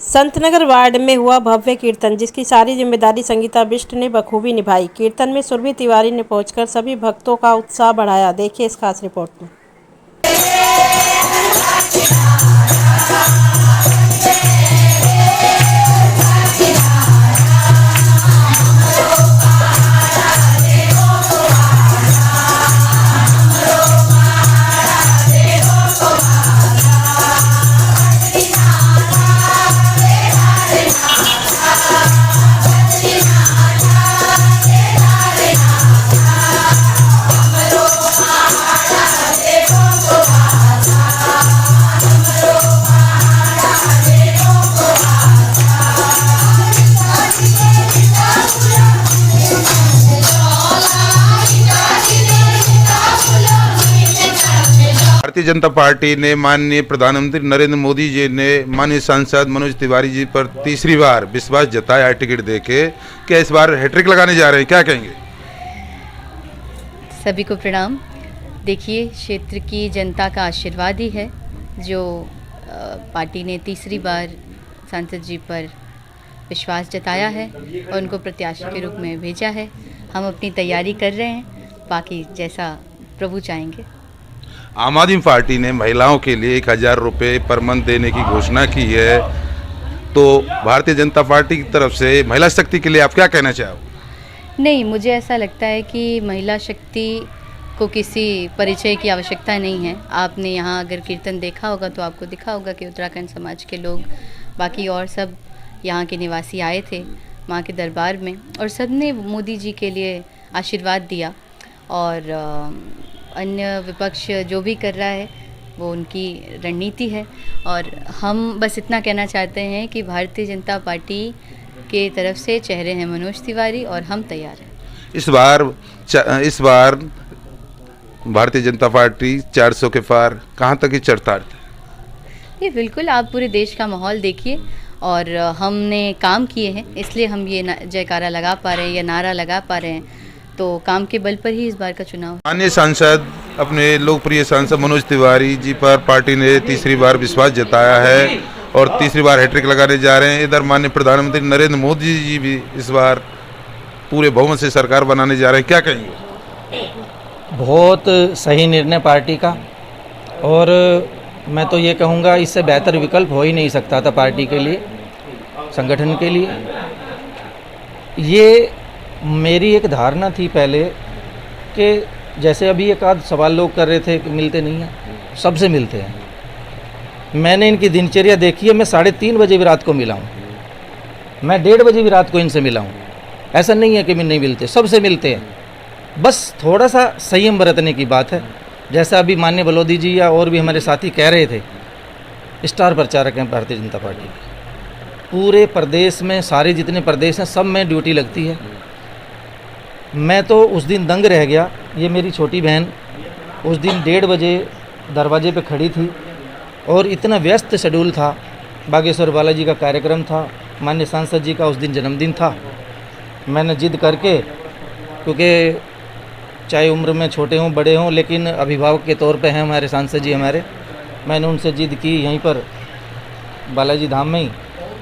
Santnagar ward में हुआ भव्य कीर्तन, जिसकी सारी जिम्मेदारी संगीता बिष्ट ने बखूबी निभाई। कीर्तन में सुरभि तिवारी ने पहुंचकर सभी भक्तों का उत्साह बढ़ाया। देखिए इस खास रिपोर्ट में। भारतीय जनता पार्टी ने माननीय प्रधानमंत्री नरेंद्र मोदी जी ने माननीय सांसद मनोज तिवारी जी पर तीसरी बार विश्वास जताया टिकट देके। क्या इस बार हैट्रिक लगाने जा रहे हैं, क्या कहेंगे? सभी को प्रणाम। देखिए, क्षेत्र की जनता का आशीर्वाद ही है जो पार्टी ने तीसरी बार सांसद जी पर विश्वास जताया है और उनको प्रत्याशी के रूप में भेजा है। हम अपनी तैयारी कर रहे हैं, बाकी जैसा प्रभु चाहेंगे। आम आदमी पार्टी ने महिलाओं के लिए 1000 रुपये पर मंथ देने की घोषणा की है, तो भारतीय जनता पार्टी की तरफ से महिला शक्ति के लिए आप क्या कहना चाहोगे? नहीं, मुझे ऐसा लगता है कि महिला शक्ति को किसी परिचय की आवश्यकता नहीं है। आपने यहाँ अगर कीर्तन देखा होगा तो आपको दिखा होगा कि उत्तराखंड समाज के लोग, बाकी और सब यहाँ के निवासी आए थे माँ के दरबार में और सब ने मोदी जी के लिए आशीर्वाद दिया। और अन्य विपक्ष जो भी कर रहा है वो उनकी रणनीति है और हम बस इतना कहना चाहते हैं कि भारतीय जनता पार्टी के तरफ से चेहरे हैं मनोज तिवारी और हम तैयार हैं। इस बार भारतीय जनता पार्टी 400 के पार कहाँ तक की चढ़ताड़? ये बिल्कुल, आप पूरे देश का माहौल देखिए और हमने काम किए हैं इसलिए हम ये जयकारा लगा पा रहे हैं या नारा लगा पा रहे हैं, तो काम के बल पर ही इस बार का चुनाव। माननीय सांसद, अपने लोकप्रिय सांसद मनोज तिवारी जी पर पार्टी ने तीसरी बार विश्वास जताया है और तीसरी बार हैट्रिक लगाने जा रहे हैं। इधर माननीय प्रधानमंत्री नरेंद्र मोदी जी भी इस बार पूरे बहुमत से सरकार बनाने जा रहे हैं, क्या कहेंगे? बहुत सही निर्णय पार्टी का, और मैं तो ये कहूँगा इससे बेहतर विकल्प हो ही नहीं सकता था पार्टी के लिए, संगठन के लिए। ये मेरी एक धारणा थी पहले कि जैसे अभी एक आध सवाल लोग कर रहे थे कि मिलते नहीं हैं, सबसे मिलते हैं। मैंने इनकी दिनचर्या देखी है, मैं 3:30 बजे भी रात को मिला हूँ, मैं 1:30 बजे भी रात को इनसे मिला हूँ। ऐसा नहीं है कि मैं नहीं मिलते, सबसे मिलते हैं। बस थोड़ा सा संयम बरतने की बात है। जैसा अभी माननीय बलोदी जी या और भी हमारे साथी कह रहे थे, स्टार प्रचारक हैं भारतीय जनता पार्टी के। पूरे प्रदेश में, सारे जितने प्रदेश हैं, सब में ड्यूटी लगती है। मैं तो उस दिन दंग रह गया। ये मेरी छोटी बहन उस दिन 1:30 बजे दरवाजे पे खड़ी थी और इतना व्यस्त शेड्यूल था। बागेश्वर बालाजी का कार्यक्रम था, माननीय सांसद जी का उस दिन जन्मदिन था। मैंने जिद करके, क्योंकि चाहे उम्र में छोटे हों बड़े हों, लेकिन अभिभावक के तौर पे हैं हमारे सांसद जी हमारे, मैंने उनसे जिद की यहीं पर बालाजी धाम में ही,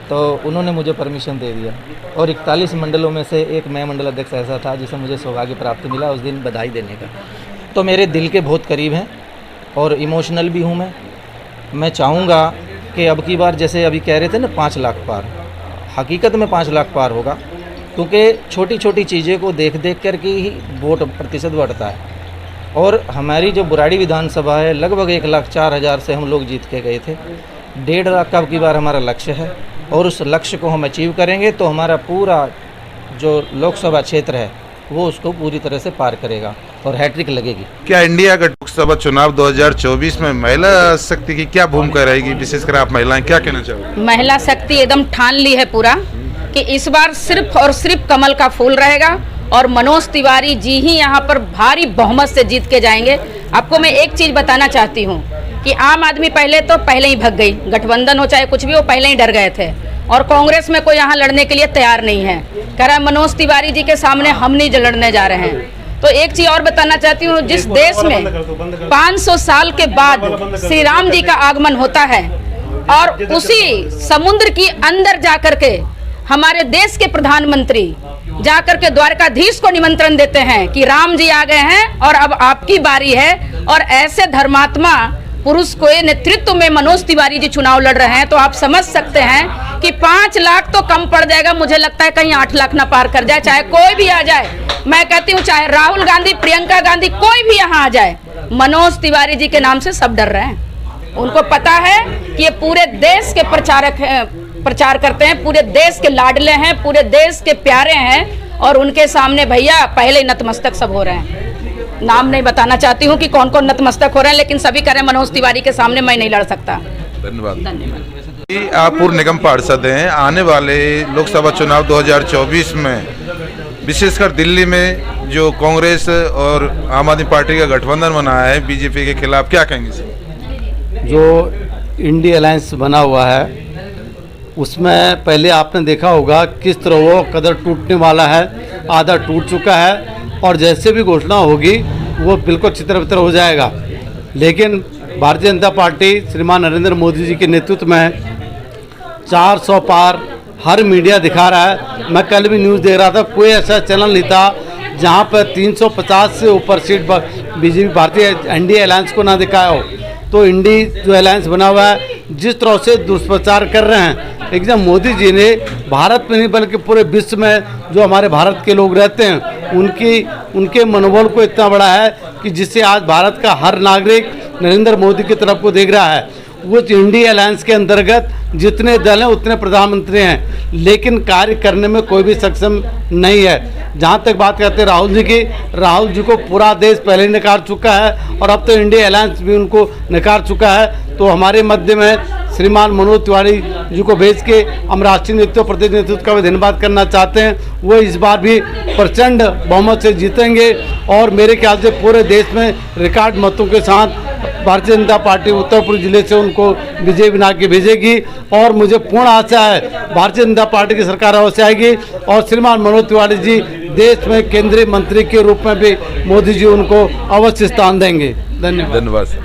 तो उन्होंने मुझे परमिशन दे दिया। और 41 मंडलों में से एक मैं मंडल अध्यक्ष ऐसा था जिसे मुझे सौभाग्य प्राप्त मिला उस दिन बधाई देने का। तो मेरे दिल के बहुत करीब हैं और इमोशनल भी हूँ मैं चाहूँगा कि अब की बार, जैसे अभी कह रहे थे ना 5 लाख पार, हकीकत में 5 लाख पार होगा, क्योंकि छोटी छोटी चीज़ें को देख देख कर के ही वोट प्रतिशत बढ़ता है। और हमारी जो बुराड़ी विधानसभा है, लगभग 1,04,000 से हम लोग जीत के गए थे। 1.5 लाख का अब की बार हमारा लक्ष्य है और उस लक्ष्य को हम अचीव करेंगे तो हमारा पूरा जो लोकसभा क्षेत्र है वो उसको पूरी तरह से पार करेगा और हैट्रिक लगेगी। क्या इंडिया का लोकसभा चुनाव 2024 में महिला शक्ति की क्या भूमिका रहेगी, विशेषकर आप महिलाएं क्या कहना चाहोगे? महिला शक्ति एकदम ठान ली है पूरा कि इस बार सिर्फ और सिर्फ कमल का फूल रहेगा और मनोज तिवारी जी ही यहाँ पर भारी बहुमत से जीत के जाएंगे। आपको मैं एक चीज़ बताना चाहती हूँ कि आम आदमी पहले ही भग गई, गठबंधन हो चाहे कुछ भी हो, पहले ही डर गए थे और कांग्रेस में कोई यहाँ लड़ने के लिए तैयार नहीं है। कह रहा है मनोज तिवारी जी के सामने हम नहीं लड़ने जा रहे हैं। तो एक चीज़ और बताना चाहती हूँ, जिस देश में 500 साल के बाद श्री राम जी का आगमन होता है और उसी समुद्र की अंदर जाकर के हमारे देश के प्रधानमंत्री जाकर के द्वारकाधीश को निमंत्रण देते हैं कि राम जी आ गए हैं और अब आपकी बारी है। और ऐसे धर्मात्मा पुरुष को नेतृत्व में मनोज तिवारी जी चुनाव लड़ रहे हैं, तो आप समझ सकते हैं कि 5 लाख तो कम पड़ जाएगा। मुझे लगता है कहीं 8 लाख ना पार कर जाए, चाहे कोई भी आ जाए। मैं कहती हूँ चाहे राहुल गांधी, प्रियंका गांधी, कोई भी यहाँ आ जाए, मनोज तिवारी जी के नाम से सब डर रहे हैं। उनको पता है कि ये पूरे देश के प्रचारक हैं, प्रचार करते हैं, पूरे देश के लाडले हैं, पूरे देश के प्यारे हैं, और उनके सामने भैया पहले ही नतमस्तक सब हो रहे हैं। नाम नहीं बताना चाहती हूँ कि कौन कौन नतमस्तक हो रहे हैं, लेकिन सभी कह रहे हैं मनोज तिवारी के सामने मैं नहीं लड़ सकता। धन्यवाद। आप पूर्व निगम पार्षद हैं, आने वाले लोकसभा चुनाव 2024 में विशेषकर दिल्ली में जो कांग्रेस और आम आदमी पार्टी का गठबंधन बना है बीजेपी के खिलाफ, क्या कहेंगे सर? जो इंडिया अलायंस बना हुआ है उसमें पहले आपने देखा होगा किस तरह वो कदर टूटने वाला है, आधा टूट चुका है, और जैसे भी घोषणा होगी वो बिल्कुल छितर-बितर हो जाएगा। लेकिन भारतीय जनता पार्टी श्रीमान नरेंद्र मोदी जी के नेतृत्व में 400 पार हर मीडिया दिखा रहा है। मैं कल भी न्यूज़ देख रहा था, कोई ऐसा चैनल नहीं था जहां पर 350 से ऊपर सीट बीजेपी भारतीय एनडीए अलायंस को ना दिखाया हो। तो इंडी जो अलायंस बना हुआ है, जिस तरह से दुष्प्रचार कर रहे हैं, एकदम मोदी जी ने भारत में नहीं बल्कि पूरे विश्व में जो हमारे भारत के लोग रहते हैं उनके मनोबल को इतना बड़ा है कि जिससे आज भारत का हर नागरिक नरेंद्र मोदी की तरफ को देख रहा है। वो इंडिया अलायंस के अंतर्गत जितने दल हैं उतने प्रधानमंत्री हैं, लेकिन कार्य करने में कोई भी सक्षम नहीं है। जहाँ तक बात करते हैं राहुल जी की, राहुल जी को पूरा देश पहले ही नकार चुका है और अब तो इंडिया अलायंस भी उनको नकार चुका है। तो हमारे मध्य में श्रीमान मनोज तिवारी जी को भेज के हम राष्ट्रीय नेतृत्व प्रदेश नेतृत्व का भी धन्यवाद करना चाहते हैं। वो इस बार भी प्रचंड बहुमत से जीतेंगे और मेरे ख्याल से पूरे देश में रिकॉर्ड मतों के साथ भारतीय जनता पार्टी उत्तरपुर जिले से उनको विजय बना के भेजेगी। और मुझे पूर्ण आशा है भारतीय जनता पार्टी की सरकार अवश्य आएगी और श्रीमान मनोज तिवारी जी देश में केंद्रीय मंत्री के रूप में भी मोदी जी उनको अवश्य स्थान देंगे। धन्यवाद।